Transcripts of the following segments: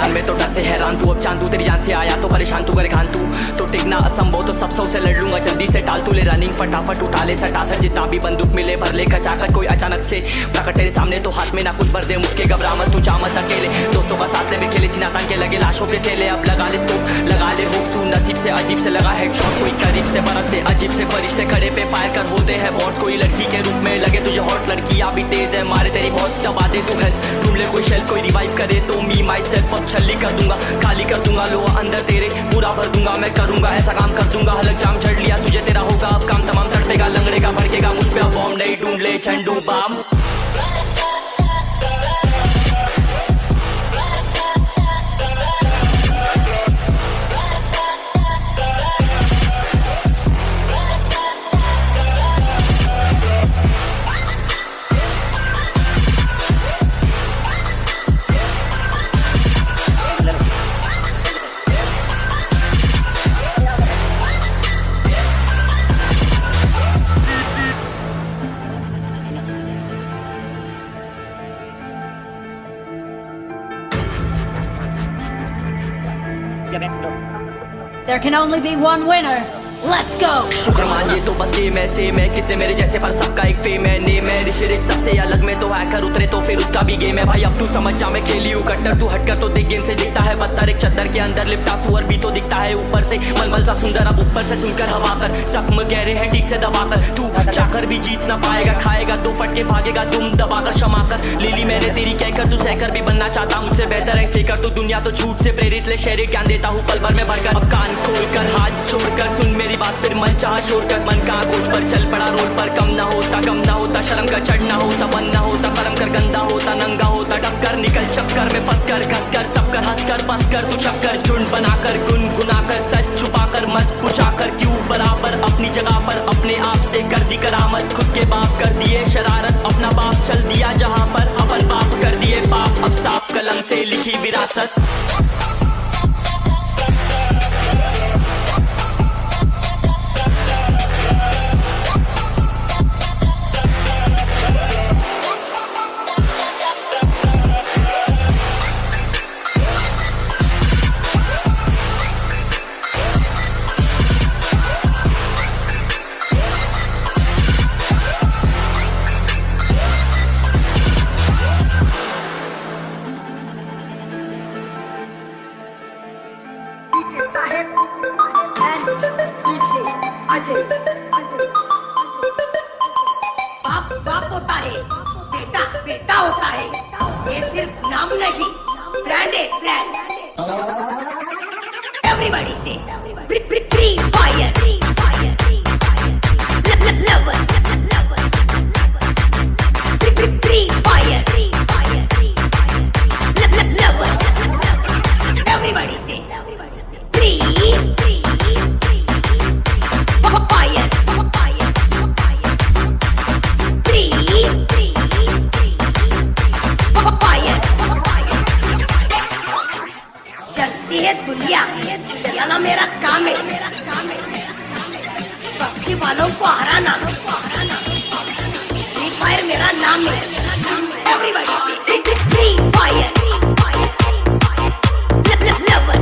मैदान में तो डर से हैरान तू, अब चांद तू तेरी जान से आया तो परेशान तू, करे खान तू तो टिकना असंभव, तो सब सौ से लड़ लूंगा जल्दी से टाल तू ले रनिंग फटाफट उठा ले सटासट, जितना भी बंदूक मिले भर ले खचाखच, कोई अचानक से प्रकट तेरे सामने तो हाथ में ना कुछ भर दे, मुझके घबरा मत तू, जा मत अकेले, दोस्तों का साथ ले भी खेले सीना तान के लगे लाशों पे से ले, अब लगा ले स्कोप लगा ले हुक सू, नसीब से अजीब से लगा हेडशॉट, कोई करीब से बरसते अजीब से फरिश्ते खड़े पे फायर कर होते हैं बॉट्स, कोई लड़की के रूप में लगे तुझे हॉट, लड़की अभी तेज है मारे तेरी बहुत दबा दे तू है, ढूंढ ले कोई शेल कोई रिवाइव करे तो मी माई सेल्फ अब छल्ली कर दूंगा, खाली कर दूंगा लो अंदर तेरे पूरा भर दूंगा, मैं करूंगा ऐसा काम कर दूंगा, हलक जाम छड़ लिया तुझे तेरा होगा अब काम तमाम, तड़पेगा लंगड़ेगा भड़केगा मुझ पे अब बॉम्ब नहीं, ढूंढ ले झंडू balm. There can only be one winner. Let's go. शुक्र मान ये तो बस गेम है सेम है, कितने मेरे जैसे पर सबका एक फेम है, नेम है ऋषि रिच सबसे अलग में तो हैकर उतरे तो फिर उसका भी गेम है, भाई अब तू समझ जा मैं खेली हूँ कट्टर, तू हटकर तो देख गेम से दिखता है बत्तर, एक चद्दर के अंदर लिपटा सुअर भी तो दिखता है ऊपर से मलमल सा सुंदर, अब ऊपर से सुनकर हवा कर जख्म गहरे हैं ठीक से दबाकर, तू चाकर भी जीत ना पाएगा, खाएगा दो फटके भागेगा दुम दबाकर क्षमा कर, लीली मैंने तेरी कहकर तू सहकर भी बनना चाहता मुझसे बेहतर है फिकर, तो दुनिया तो झूठ से प्रेरित ले शहरी ज्ञान देता हूँ पल भर में भरकर, अब कान खोल कर हाथ छोड़कर सुन मेरी बात फिर मन छोड़ कर मन का खोज पर चल पड़ा रोड पर, कम ना होता शर्म का चढ़ना होता बन ना होता परम कर गंदा होता नंगा होता टक्कर निकल चक्कर में फंस कर घस कर सब कर हंस कर बस कर तू चक्कर झुंड बनाकर गुनगुनाकर सच छुपाकर मत पूछाकर क्यों बराबर अपनी जगह पर अपने आप से कर दी करामत, खुद के बाप कर दिए शरारत, अपना बाप चल दिया जहां पर अपन बाप कर दिए बाप, अब साफ कलम से लिखी विरासत। बाप बाप होता है, बेटा बेटा होता है, ये सिर्फ नाम नहीं ब्रांड है ब्रांड। एवरीबॉडी से free fire lover free fire lover everybody से फ्री चलती है दुनिया चलाना मेरा काम है, पक्षी वालों को हराना फ्री फायर मेरा नाम है, everybody free fire lover free fire lover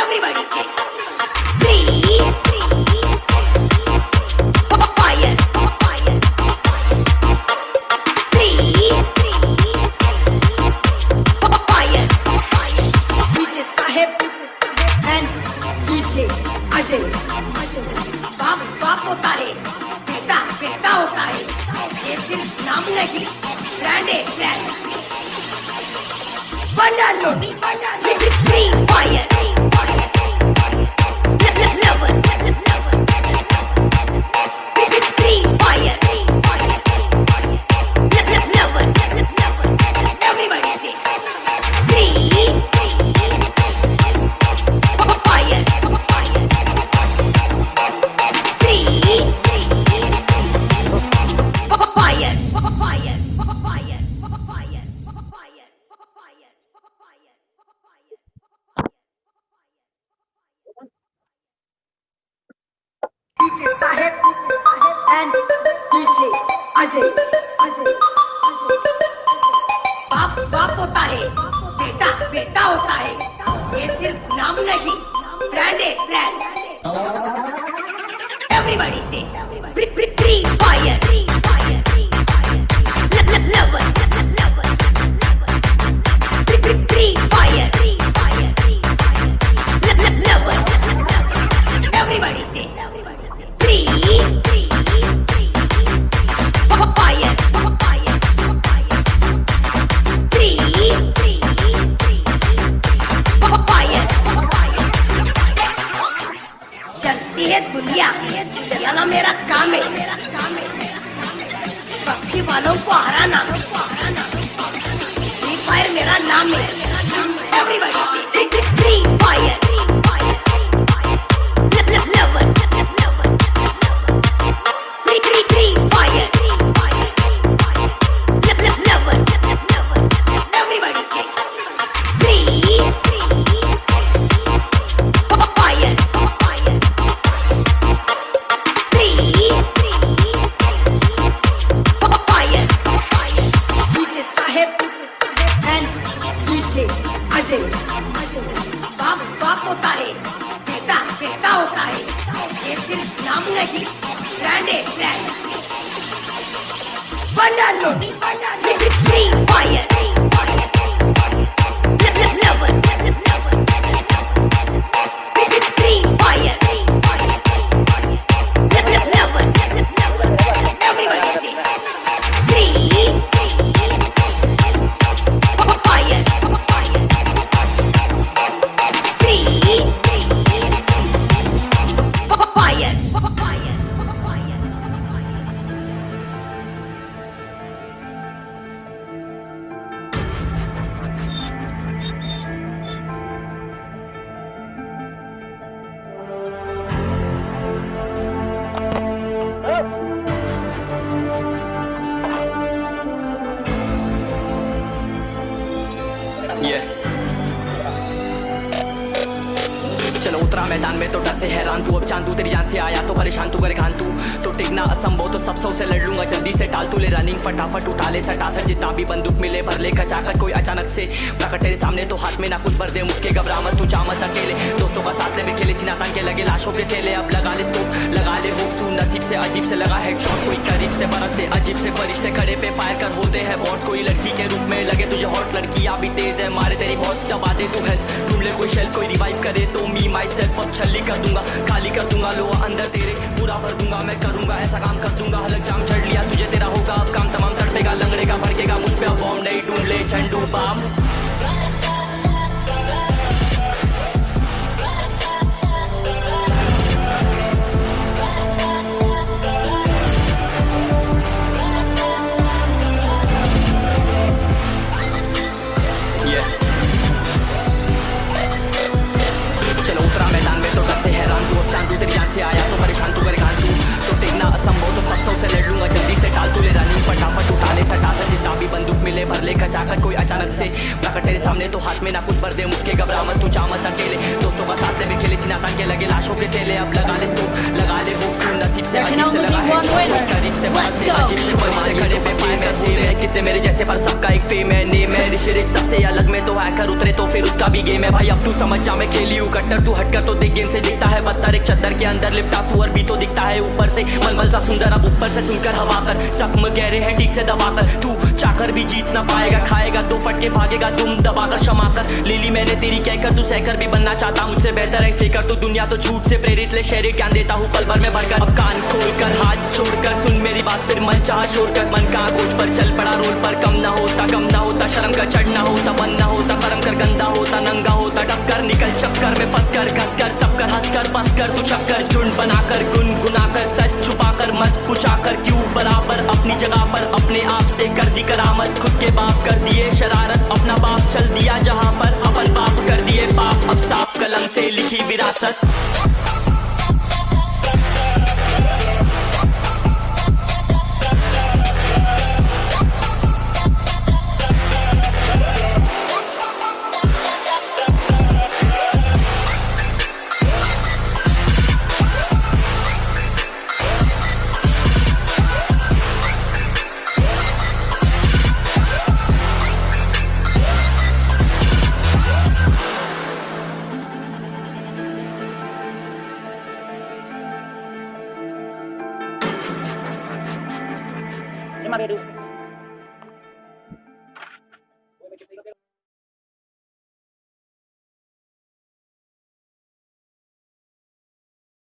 everybody free बाप बाप होता है, बेटा बेटा होता है, ये सिर्फ नाम नहीं ब्रांड है ब्रांड। बना लो free fire lover free fire lover everybody से free DJ Saheb and DJ Ajay. बाप बाप होता है, बेटा बेटा होता है. ये सिर्फ नाम नहीं, ब्रांड है brand. Everybody say, free fire. Lovers. Free fire. Lovers. Everybody say, free fire. चलती है दुनिया, चलाना मेरा काम है. पक्षी वालों को हराना, फ्री फायर मेरा नाम है. Everybody say, free fire. Lovers. Free fire. Lovers. Everybody say, free fire. DJ Saheb and DJ Ajay. बाप बाप होता है, बेटा बेटा होता है. ये सिर्फ नाम नहीं, ब्रांड है ब्रांड. बना लो free fire. Lovers. Free fire. Lovers. Everybody say, free fire. चलो उतरा मैदान में तो डर से हैरान तू. अब चांद तू तेरी जान से आया तो परेशान तू करे खान तू. तो टिकना असंभव तो सब सौ से लड़ लूंगा. जल्दी से टाल तू ले रनिंग फटाफट उठा ले सटासट. जितना भी बंदूक मिले भर ले खचाखच. कोई अचानक से प्रकट तेरे सामने तो हाथ में ना कुछ भर दे. मुझके घबरा मत तू जा मत अकेले. दोस्तों का साथ ले में खेले सीना तान के लगे लाशों के सेले. अब लगा ले स्कोप लगा ले होप सू. नसीब से अजीब से लगा हेडशॉट. कोई करीब से बरसते अजीब से फरिश्ते खड़े पे फायर कर होते हैं बॉट्स. कोई लड़की के रूप में लगे तुझे हॉट. लड़कियां भी तेज है मारे तेरी बहुत दबा दे तू हेल्थ. ढूंढ ले कोई शेल कोई रिवाइव करे तो मी माई सेल्फ अब छल्ली कर दूंगा. खाली कर दूंगा लो अंदर तेरे पूरा भर दूंगा. मैं करूंगा ऐसा काम कर दूंगा. हलक जाम चढ़ लिया तुझे तेरा होगा अब काम तमाम. तड़पेगा लंगड़ेगा भड़केगा मुझ पे अब बॉम्ब नहीं. ढूंढ ले झंडू बाम. चलो उतरा मैदान में तो डर से हैरान तू. अब चांद तू तेरी जान से आया तो परेशान तू करे खान तू. तो टिकना असंभव तो सब सौ से लड़ लूंगा. जल्दी से टाल तू ले रनिंग फटाफट उठा ले सटासट. जितना भी बंदूक मिले भर ले खचाखच. कोई अचानक से प्रकट तेरे सामने तो हाथ में ना कुछ भर दे. मुझके घबरा मत तू जा मत अकेले. दोस्तों का साथ ले में खेले सीना तान के लगे लाशों के सेले. अब लगा ले स्कोप लगा ले होप सू. नसीब से अजीब से लगा हेडशॉट. कोई करीब से बाहर से अजीब से फरिश्ते खड़े पे फायर में होते हैं कितने मेरे जैसे पर सबका एक फेम है. नेम है ऋषिरिक सबसे अलग में तो हैकर उतरे तो फिर उसका भी गेम है. भाई अब तू समझ जा मैं खेली हूँ कट्टर. तू हटकर तो देख गेम से दिखता है बदतर. एक चद्दर के अंदर लिपटा सुअर भी तो दिखता है ऊपर से मलमल सा सुंदर. अब ऊपर से सुनकर हवा कर जख्म गहरे हैं ठीक से दबाकर. तू चाकर भी जीत ना पाएगा. खाएगा दो फटके भागेगा तुम दबाकर क्षमा कर. लीली मैंने तेरी कहकर तू सहकर भी बनना चाहता. मुझसे बेहतर है फेकर तो दुनिया तो झूठ से प्रेरित ले शहरी ज्ञान देता हूँ पल भर में भरकर. अब कान खोल कर हाथ छोड़कर सुन मेरी बात फिर मन चाह छोड़ कर. मन का खोज पर चल पड़ा रोल पर. कम ना होता शर्म का चढ़ना होता. बनना होता कर्म कर गंदा होता नंगा होता. टक्कर निकल चक्कर में फंस कर घस कर सब कर हंस कर बस कर. तू चक्कर झुंड बनाकर गुनगुनाकर सच छुपाकर मत पूछाकर. क्यों बराबर अपनी जगह पर अपने आप से कर दी करामत. खुद के बाप कर दिए शरारत. अपना बाप चल दिया जहाँ पर अपन बाप कर दिए पाप. अब साफ कलम से लिखी विरासत. సినిమా పేరు